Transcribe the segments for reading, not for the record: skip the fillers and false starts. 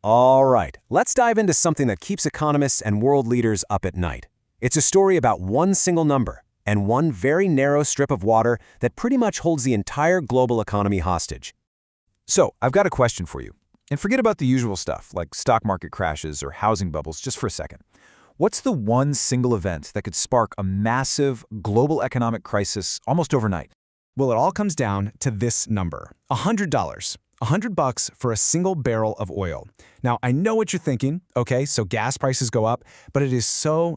All right, let's dive into something that keeps economists and world leaders up at night. It's a story about one single number and one very narrow strip of water that pretty much holds the entire global economy hostage. So, I've got a question for you. And forget about the usual stuff, like stock market crashes or housing bubbles, just for a second. What's the one single event that could spark a massive global economic crisis almost overnight? Well, it all comes down to this number, $100. $100 for a single barrel of oil. Now, I know what you're thinking, okay, so gas prices go up, but it is so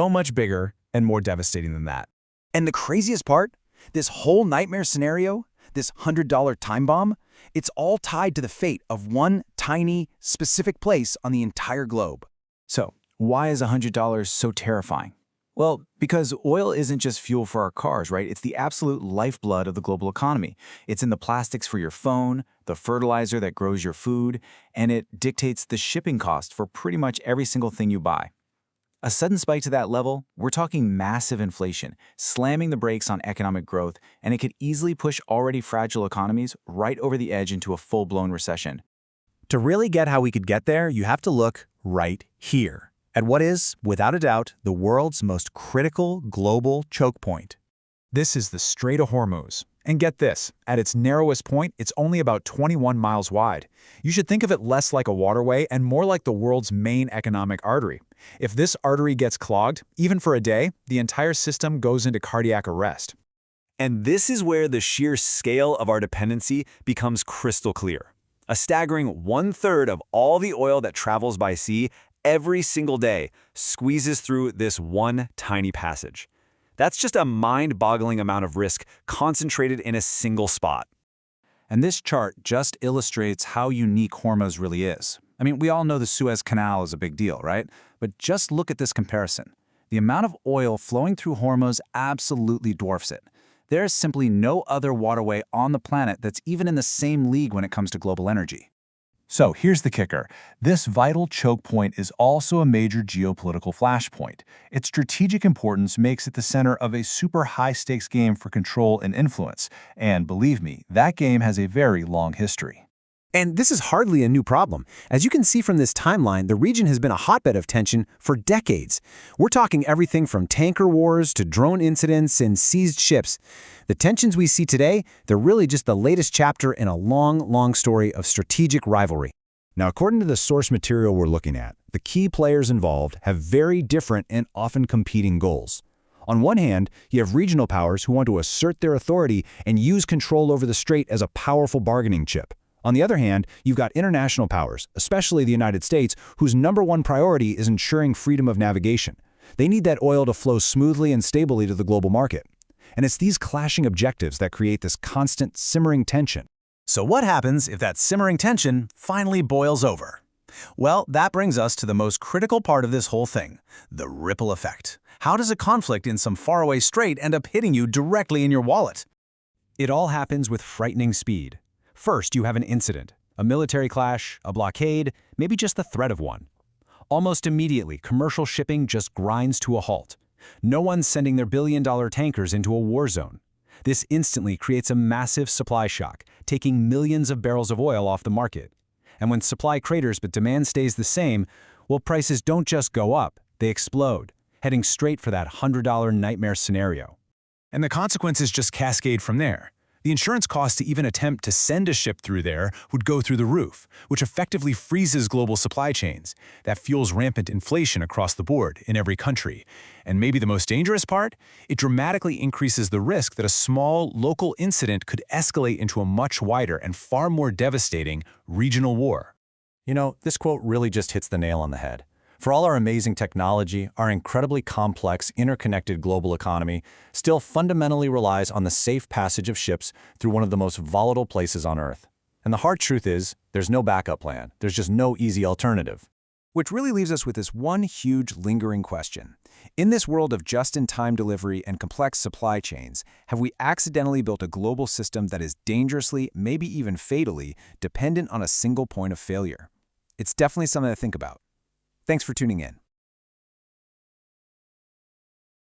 much bigger and more devastating than that. And the craziest part, this whole nightmare scenario, this $100 time bomb, it's all tied to the fate of one tiny, specific place on the entire globe. So, why is $100 so terrifying? Well, because oil isn't just fuel for our cars, right? It's the absolute lifeblood of the global economy. It's in the plastics for your phone, the fertilizer that grows your food, and it dictates the shipping cost for pretty much every single thing you buy. A sudden spike to that level, we're talking massive inflation, slamming the brakes on economic growth, and it could easily push already fragile economies right over the edge into a full-blown recession. To really get how we could get there, you have to look right here at what is, without a doubt, the world's most critical global choke point. This is the Strait of Hormuz. And get this, at its narrowest point, it's only about 21 miles wide. You should think of it less like a waterway and more like the world's main economic artery. If this artery gets clogged, even for a day, the entire system goes into cardiac arrest. And this is where the sheer scale of our dependency becomes crystal clear. A staggering 1/3 of all the oil that travels by sea every single day squeezes through this one tiny passage. That's just a mind-boggling amount of risk concentrated in a single spot. And this chart just illustrates how unique Hormuz really is. I mean, we all know the Suez Canal is a big deal, right? But just look at this comparison. The amount of oil flowing through Hormuz absolutely dwarfs it. There is simply no other waterway on the planet that's even in the same league when it comes to global energy. So here's the kicker. This vital choke point is also a major geopolitical flashpoint. Its strategic importance makes it the center of a super high-stakes game for control and influence. And believe me, that game has a very long history. And this is hardly a new problem. As you can see from this timeline, the region has been a hotbed of tension for decades. We're talking everything from tanker wars to drone incidents and seized ships. The tensions we see today, they're really just the latest chapter in a long story of strategic rivalry. Now, according to the source material we're looking at, the key players involved have very different and often competing goals. On one hand, you have regional powers who want to assert their authority and use control over the strait as a powerful bargaining chip. On the other hand, you've got international powers, especially the United States, whose #1 priority is ensuring freedom of navigation. They need that oil to flow smoothly and stably to the global market. And it's these clashing objectives that create this constant simmering tension. So what happens if that simmering tension finally boils over? Well, that brings us to the most critical part of this whole thing, the ripple effect. How does a conflict in some faraway strait end up hitting you directly in your wallet? It all happens with frightening speed. First, you have an incident, a military clash, a blockade, maybe just the threat of one. Almost immediately, commercial shipping just grinds to a halt. No one's sending their billion-dollar tankers into a war zone. This instantly creates a massive supply shock, taking millions of barrels of oil off the market. And when supply craters but demand stays the same, well, prices don't just go up, they explode, heading straight for that $100 nightmare scenario. And the consequences just cascade from there. The insurance cost to even attempt to send a ship through there would go through the roof, which effectively freezes global supply chains. That fuels rampant inflation across the board in every country. And maybe the most dangerous part? It dramatically increases the risk that a small, local incident could escalate into a much wider and far more devastating regional war. You know, this quote really just hits the nail on the head. For all our amazing technology, our incredibly complex, interconnected global economy still fundamentally relies on the safe passage of ships through one of the most volatile places on Earth. And the hard truth is, there's no backup plan. There's just no easy alternative. Which really leaves us with this one huge lingering question. In this world of just-in-time delivery and complex supply chains, have we accidentally built a global system that is dangerously, maybe even fatally, dependent on a single point of failure? It's definitely something to think about. Thanks for tuning in.